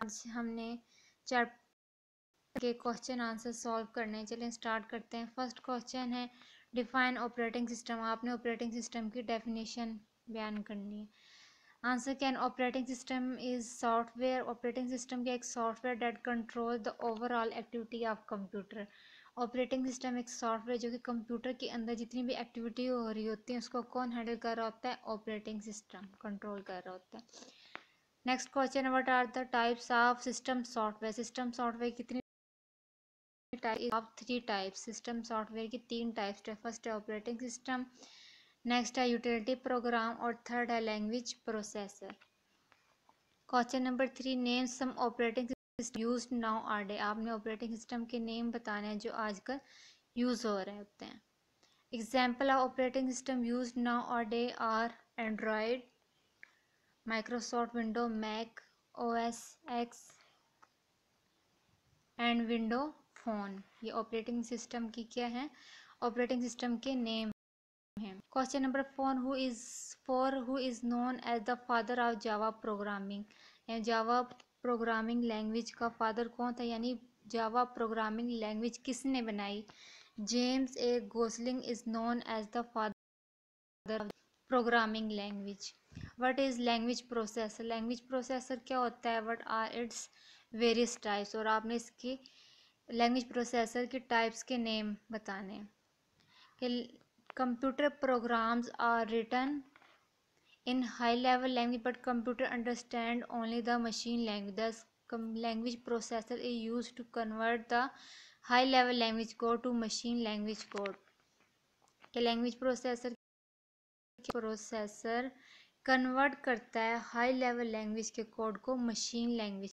आज हमने चैप्टर के क्वेश्चन आंसर सॉल्व करने हैं। चलिए स्टार्ट करते हैं। फर्स्ट क्वेश्चन है डिफाइन ऑपरेटिंग सिस्टम। आपने ऑपरेटिंग सिस्टम की डेफिनेशन बयान करनी है। Answer can operating system is software. Operating system का एक software that control the overall activity of computer. Operating system एक सॉफ्टवेयर जो कि कंप्यूटर के अंदर जितनी भी एक्टिविटी हो रही होती है उसको कौन हैंडल कर रहा होता है? ऑपरेटिंग सिस्टम कंट्रोल कर रहा होता है। Next question, what are the types of system software. System software कितनी type of? 3 types. System software की 3 टाइप्स है। फर्स्ट है ऑपरेटिंग सिस्टम, नेक्स्ट है यूटिलिटी प्रोग्राम और थर्ड है language processor. Question number 3, name some operating system used now are day. आपने operating system के name बताने हैं जो आजकल यूज हो रहे होते हैं। Example of operating system used now are they are Android, Microsoft window, Mac OS X and window phone. ये ऑपरेटिंग सिस्टम की क्या है? ऑपरेटिंग सिस्टम के नेम हैं। Question number 4, who is known as the father of Java programming. Java programming language का father कौन था, यानी जावा प्रोग्रामिंग लैंग्वेज किसने बनाई? James A Gosling is known as the father of programming language. What is language processor. Language processor क्या होता है? What are it's various types. और आपने इसकी लैंग्वेज प्रोसेसर के टाइप्स के नेम बताने हैं कि computer programs are written in high level language but computer understand only the machine language. This language processor is use to convert the high level language code to machine language code. कि language processor convert करता है high level language के code को machine language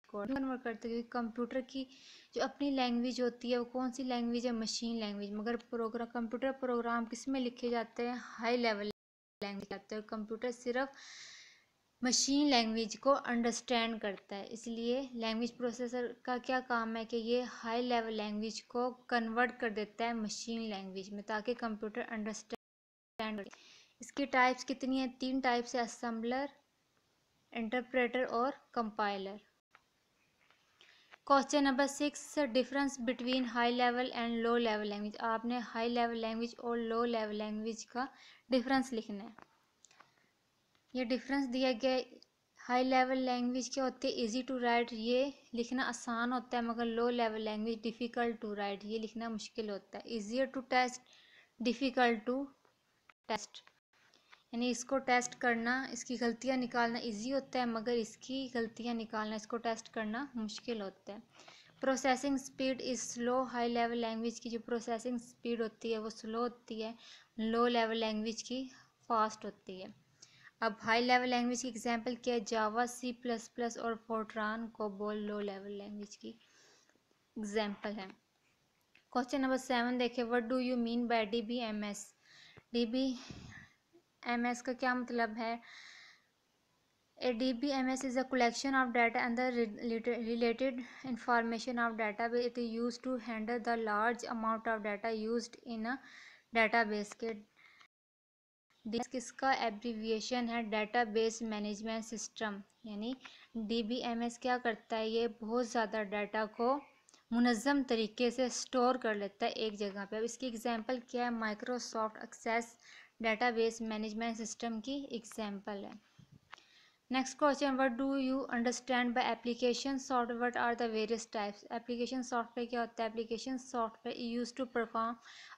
code convert करता है, क्योंकि computer की जो अपनी लैंग्वेज होती है वो कौन सी लैंग्वेज है? Machine language. मगर कंप्यूटर प्रोग्राम किस में लिखे जाते हैं? हाई लेवल लैंग्वेज आते हैं। कंप्यूटर सिर्फ मशीन लैंग्वेज को अंडरस्टैंड करता है, इसलिए लैंग्वेज प्रोसेसर का क्या काम है कि ये हाई लेवल लैंग्वेज को कन्वर्ट कर देता है मशीन लैंग्वेज में, ताकि कंप्यूटर अंडरस्टैंड करे। इसकी टाइप्स कितनी है? 3 टाइप्स है, असेंबलर, इंटरप्रेटर और compiler. Question number 6, difference between high level and low level language. आपने हाई लेवल लैंग्वेज और लो लेवल लैंग्वेज का डिफरेंस लिखना है। ये डिफरेंस दिया गया। हाई लेवल लैंग्वेज क्या होती है? इजी टू राइट, ये लिखना आसान होता है, मगर low level language difficult to write, ये लिखना मुश्किल होता है। Easier to test, difficult to test, यानी इसको टेस्ट करना, इसकी गलतियाँ निकालना इजी होता है, मगर इसकी गलतियाँ निकालना, इसको टेस्ट करना मुश्किल होता है। Processing speed is slow. High level language की जो प्रोसेसिंग स्पीड होती है वो स्लो होती है, लो लेवल लैंग्वेज की फास्ट होती है। अब हाई लेवल लैंग्वेज की एग्जांपल क्या है? जावा, C++ और फोर्ट्रान कोबोल लो लेवल लैंग्वेज की एग्जांपल है। क्वेश्चन नंबर 7 देखें, what do you mean bye DBMS। DBMS का क्या मतलब है? A DBMS is a collection of data and the related information of database. It is used to handle the large amount of data used in a database के किसका abbreviation है? Database management system. यानी DBMS क्या करता है? ये बहुत ज़्यादा डाटा को मुनज़्ज़म तरीके से स्टोर कर लेता है एक जगह पे। अब इसकी एग्जांपल क्या है? Microsoft Access database management system की एग्जांपल है। Next question, what do you understand by application software. What are the various types. Application software क्या होता है? Application software use to perform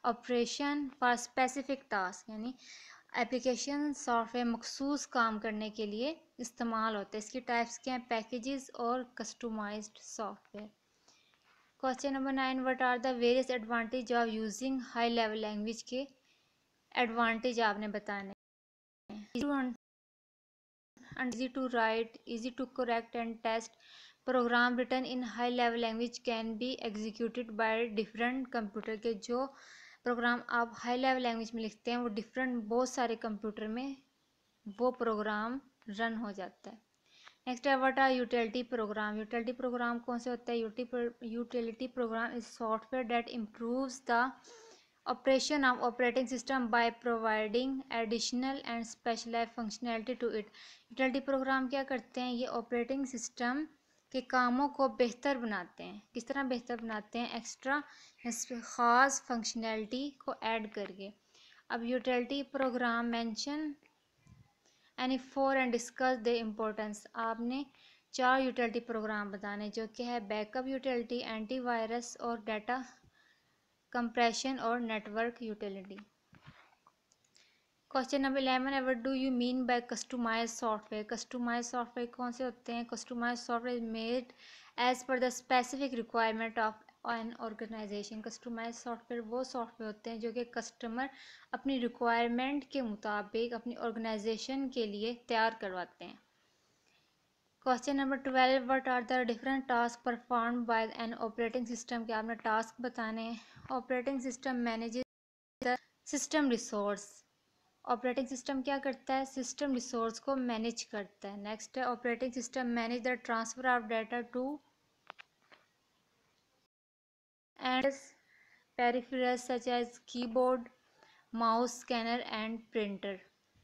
operation for specific task. यानी application software मखसूस काम करने के लिए इस्तेमाल होता है। इसकी टाइप्स क्या हैं? पैकेजेस और customized software. Question number 9, what are the various advantage of using high level language के एडवांटेज आपने बताने हैं। Easy to write, easy to correct and test. Program written in high level language can be executed by different computer के जो programme आप high level language में लिखते हैं वो डिफरेंट बहुत सारे कंप्यूटर में वो प्रोग्राम रन हो जाता है। नेक्स्ट है, what are utility program. Utility program कौन से होता है? Utility program is software that improves the operation of operating system by providing additional and specialized functionality to it. Utility program क्या करते हैं? ये ऑपरेटिंग सिस्टम के कामों को बेहतर बनाते हैं। किस तरह बेहतर बनाते हैं? एक्स्ट्रा ख़ास फंक्शनैलिटी को ऐड करके। अब utility program mention any four and discuss the importance. आपने 4 यूटिलिटी प्रोग्राम बताने, जो कि है बैकअप यूटिलिटी, एंटीवायरस और डाटा कंप्रेशन और network utility. Question number 11 what do you mean by customize software? Customize software कौन से होते हैं? Customize software made as per the specific requirement of an organization. Customize software वो software होते हैं जो कि कस्टमर अपनी रिक्वायरमेंट के मुताबिक अपनी ऑर्गेनाइजेशन के लिए तैयार करवाते हैं। Question number 12 what are the different task perform by an operating system? के आपने टास्क बताने हैं। Operating system manages the system resource. Operating system क्या करता है? सिस्टम रिसोर्स को मैनेज करता है। नेक्स्ट है operating system manage the transfer of data to and peripherals such as keyboard, mouse, scanner and printer.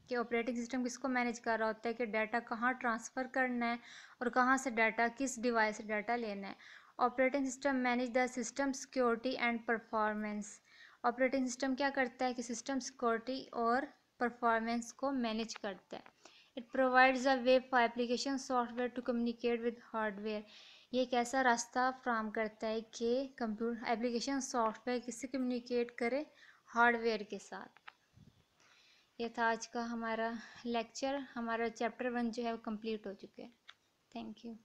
कि ऑपरेटिंग सिस्टम किसको manage कर रहा होता है कि डाटा कहाँ ट्रांसफ़र करना है और कहाँ से डाटा, किस डिवाइस से डाटा लेना है। Operating system manage the system security and performance. Operating system क्या करता है कि सिस्टम सिक्योरिटी और परफॉर्मेंस को मैनेज करता है। It provides a way for application software to communicate with hardware. ये एक ऐसा रास्ता फ्राहम करता है कि कंप्यूटर एप्लीकेशन सॉफ्टवेयर किससे कम्युनिकेट करे? हार्डवेयर के साथ। ये था आज का हमारा लेक्चर। हमारा चैप्टर 1 जो है वो कंप्लीट हो चुके हैं। Thank you.